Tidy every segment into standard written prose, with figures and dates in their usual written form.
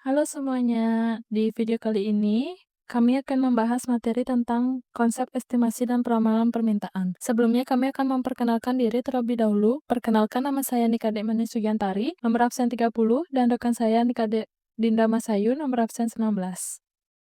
Halo semuanya, di video kali ini kami akan membahas materi tentang konsep estimasi dan peramalan permintaan. Sebelumnya kami akan memperkenalkan diri terlebih dahulu. Perkenalkan, nama saya Nikade Mani Sugiyantari, nomor absen 30, dan rekan saya Nikade Dinda Masayu, nomor absen 19.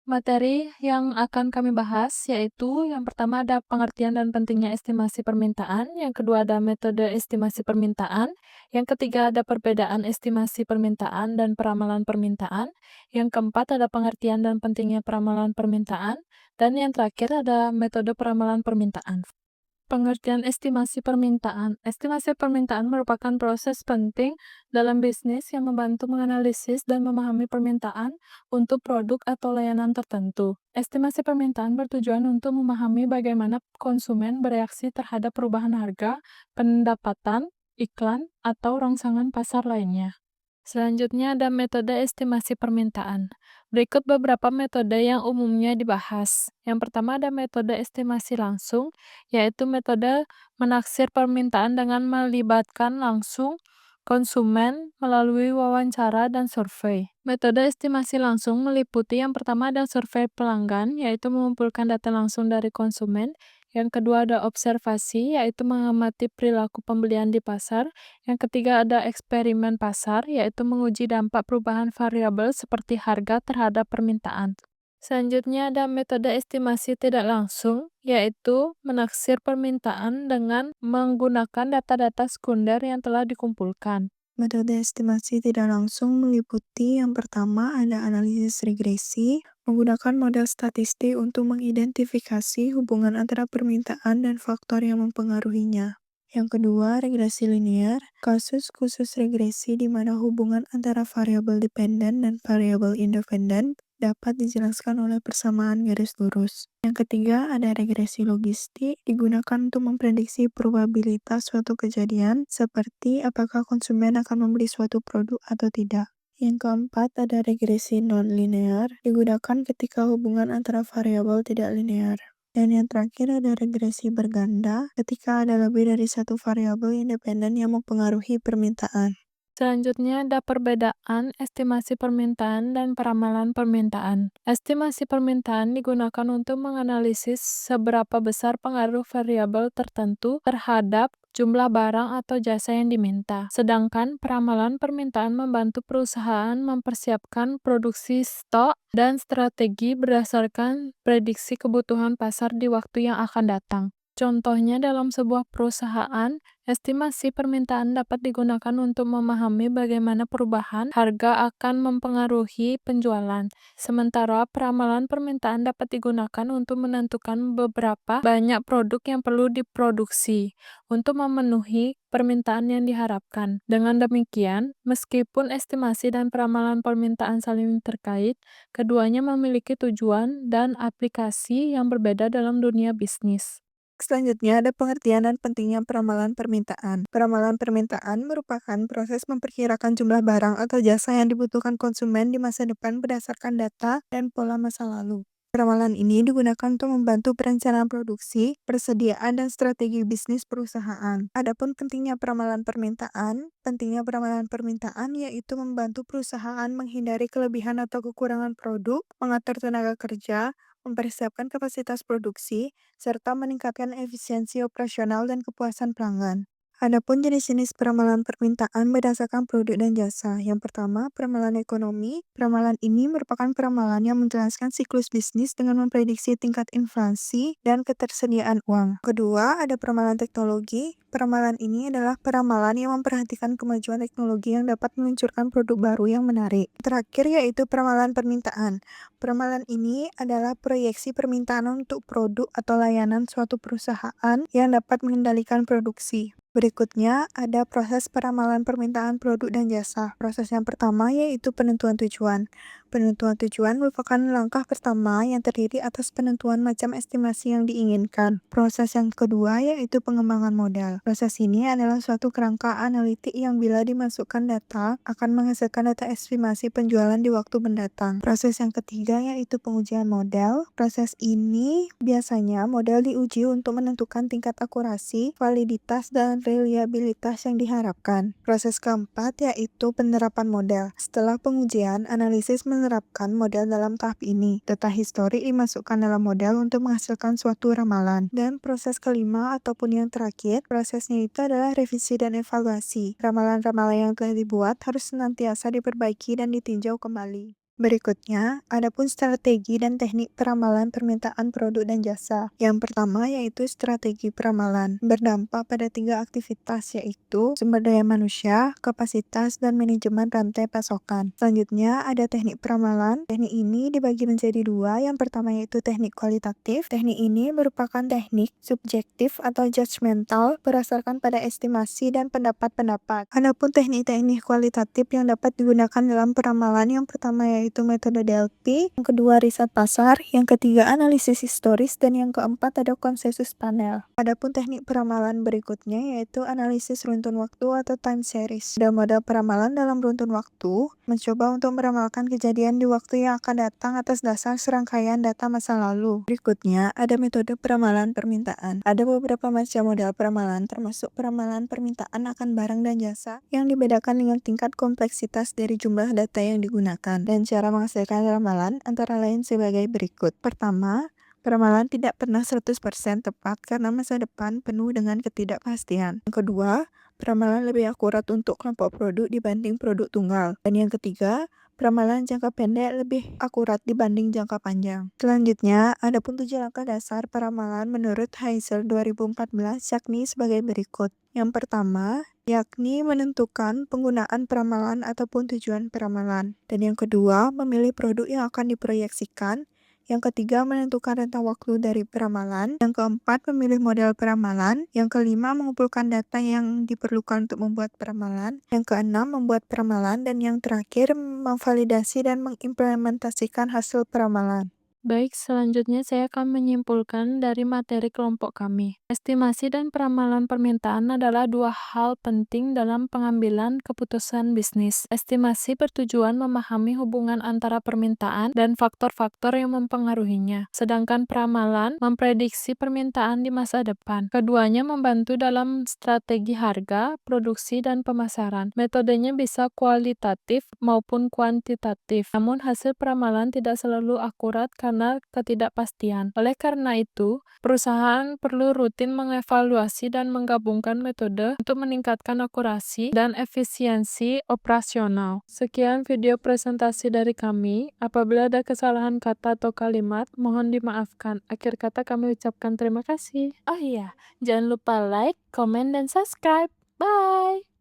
Materi yang akan kami bahas yaitu yang pertama ada pengertian dan pentingnya estimasi permintaan, yang kedua ada metode estimasi permintaan, yang ketiga ada perbedaan estimasi permintaan dan peramalan permintaan, yang keempat ada pengertian dan pentingnya peramalan permintaan, dan yang terakhir ada metode peramalan permintaan. Pengertian estimasi permintaan. Estimasi permintaan merupakan proses penting dalam bisnis yang membantu menganalisis dan memahami permintaan untuk produk atau layanan tertentu. Estimasi permintaan bertujuan untuk memahami bagaimana konsumen bereaksi terhadap perubahan harga, pendapatan, iklan, atau rangsangan pasar lainnya. Selanjutnya ada metode estimasi permintaan. Berikut beberapa metode yang umumnya dibahas. Yang pertama ada metode estimasi langsung, yaitu metode menaksir permintaan dengan melibatkan langsung konsumen melalui wawancara dan survei. Metode estimasi langsung meliputi yang pertama ada survei pelanggan, yaitu mengumpulkan data langsung dari konsumen. Yang kedua ada observasi, yaitu mengamati perilaku pembelian di pasar. Yang ketiga ada eksperimen pasar, yaitu menguji dampak perubahan variabel seperti harga terhadap permintaan. Selanjutnya ada metode estimasi tidak langsung, yaitu menaksir permintaan dengan menggunakan data-data sekunder yang telah dikumpulkan. Metode estimasi tidak langsung meliputi yang pertama ada analisis regresi, menggunakan model statistik untuk mengidentifikasi hubungan antara permintaan dan faktor yang mempengaruhinya. Yang kedua, regresi linear, kasus khusus regresi di mana hubungan antara variabel dependen dan variabel independen dapat dijelaskan oleh persamaan garis lurus. Yang ketiga, ada regresi logistik, digunakan untuk memprediksi probabilitas suatu kejadian, seperti apakah konsumen akan membeli suatu produk atau tidak. Yang keempat, ada regresi non-linear, digunakan ketika hubungan antara variabel tidak linear. Dan yang terakhir ada regresi berganda, ketika ada lebih dari satu variabel independen yang mempengaruhi permintaan. Selanjutnya ada perbedaan estimasi permintaan dan peramalan permintaan. Estimasi permintaan digunakan untuk menganalisis seberapa besar pengaruh variabel tertentu terhadap jumlah barang atau jasa yang diminta. Sedangkan peramalan permintaan membantu perusahaan mempersiapkan produksi stok dan strategi berdasarkan prediksi kebutuhan pasar di waktu yang akan datang. Contohnya dalam sebuah perusahaan, estimasi permintaan dapat digunakan untuk memahami bagaimana perubahan harga akan mempengaruhi penjualan. Sementara peramalan permintaan dapat digunakan untuk menentukan beberapa banyak produk yang perlu diproduksi untuk memenuhi permintaan yang diharapkan. Dengan demikian, meskipun estimasi dan peramalan permintaan saling terkait, keduanya memiliki tujuan dan aplikasi yang berbeda dalam dunia bisnis. Selanjutnya ada pengertian dan pentingnya peramalan permintaan. Peramalan permintaan merupakan proses memperkirakan jumlah barang atau jasa yang dibutuhkan konsumen di masa depan berdasarkan data dan pola masa lalu. Peramalan ini digunakan untuk membantu perencanaan produksi, persediaan, dan strategi bisnis perusahaan. Adapun pentingnya peramalan permintaan yaitu membantu perusahaan menghindari kelebihan atau kekurangan produk, mengatur tenaga kerja, mempersiapkan kapasitas produksi, serta meningkatkan efisiensi operasional dan kepuasan pelanggan. Adapun jenis-jenis peramalan permintaan berdasarkan produk dan jasa. Yang pertama, peramalan ekonomi. Peramalan ini merupakan peramalan yang menjelaskan siklus bisnis dengan memprediksi tingkat inflasi dan ketersediaan uang. Kedua, ada peramalan teknologi. Peramalan ini adalah peramalan yang memperhatikan kemajuan teknologi yang dapat meluncurkan produk baru yang menarik. Terakhir yaitu peramalan permintaan. Peramalan ini adalah proyeksi permintaan untuk produk atau layanan suatu perusahaan yang dapat mengendalikan produksi. Berikutnya, ada proses peramalan permintaan produk dan jasa. Proses yang pertama yaitu penentuan tujuan. Penentuan tujuan merupakan langkah pertama yang terdiri atas penentuan macam estimasi yang diinginkan. Proses yang kedua yaitu pengembangan modal. Proses ini adalah suatu kerangka analitik yang bila dimasukkan data akan menghasilkan data estimasi penjualan di waktu mendatang. Proses yang ketiga yaitu pengujian modal. Proses ini biasanya modal diuji untuk menentukan tingkat akurasi, validitas, dan reliabilitas yang diharapkan. Proses keempat yaitu penerapan modal. Setelah pengujian, analisis menerapkan model dalam tahap ini. Data historik dimasukkan dalam model untuk menghasilkan suatu ramalan. Dan proses kelima ataupun yang terakhir, prosesnya itu adalah revisi dan evaluasi. Ramalan-ramalan yang telah dibuat harus senantiasa diperbaiki dan ditinjau kembali. Berikutnya, adapun strategi dan teknik peramalan permintaan produk dan jasa. Yang pertama yaitu strategi peramalan. Berdampak pada 3 aktivitas yaitu sumber daya manusia, kapasitas, dan manajemen rantai pasokan. Selanjutnya ada teknik peramalan. Teknik ini dibagi menjadi 2. Yang pertama yaitu teknik kualitatif. Teknik ini merupakan teknik subjektif atau judgmental berdasarkan pada estimasi dan pendapat-pendapat. Adapun teknik-teknik kualitatif yang dapat digunakan dalam peramalan yang pertama yaitu metode DLP, yang kedua riset pasar, yang ketiga analisis historis, dan yang keempat ada konsensus panel. Adapun teknik peramalan berikutnya yaitu analisis runtun waktu atau time series. Model peramalan dalam runtun waktu mencoba untuk meramalkan kejadian di waktu yang akan datang atas dasar serangkaian data masa lalu. Berikutnya ada metode peramalan permintaan. Ada beberapa macam model peramalan termasuk peramalan permintaan akan barang dan jasa yang dibedakan dengan tingkat kompleksitas dari jumlah data yang digunakan. Dan cara menghasilkan ramalan antara lain sebagai berikut. Pertama, peramalan tidak pernah 100% tepat karena masa depan penuh dengan ketidakpastian. Yang kedua, peramalan lebih akurat untuk kelompok produk dibanding produk tunggal. Dan yang ketiga, peramalan jangka pendek lebih akurat dibanding jangka panjang. Selanjutnya, ada pun 7 langkah dasar peramalan menurut Heisel 2014 yakni sebagai berikut. Yang pertama, yakni menentukan penggunaan peramalan ataupun tujuan peramalan. Dan yang kedua, memilih produk yang akan diproyeksikan. Yang ketiga, menentukan rentang waktu dari peramalan. Yang keempat, memilih model peramalan. Yang kelima, mengumpulkan data yang diperlukan untuk membuat peramalan. Yang keenam, membuat peramalan. Dan yang terakhir, memvalidasi dan mengimplementasikan hasil peramalan. Baik, selanjutnya saya akan menyimpulkan dari materi kelompok kami. Estimasi dan peramalan permintaan adalah dua hal penting dalam pengambilan keputusan bisnis. Estimasi bertujuan memahami hubungan antara permintaan dan faktor-faktor yang mempengaruhinya, sedangkan peramalan memprediksi permintaan di masa depan. Keduanya membantu dalam strategi harga, produksi, dan pemasaran. Metodenya bisa kualitatif maupun kuantitatif, namun hasil peramalan tidak selalu akurat karena ketidakpastian. Oleh karena itu, perusahaan perlu rutin mengevaluasi dan menggabungkan metode untuk meningkatkan akurasi dan efisiensi operasional. Sekian video presentasi dari kami. Apabila ada kesalahan kata atau kalimat, mohon dimaafkan. Akhir kata kami ucapkan terima kasih. Oh iya, jangan lupa like, komen, dan subscribe. Bye!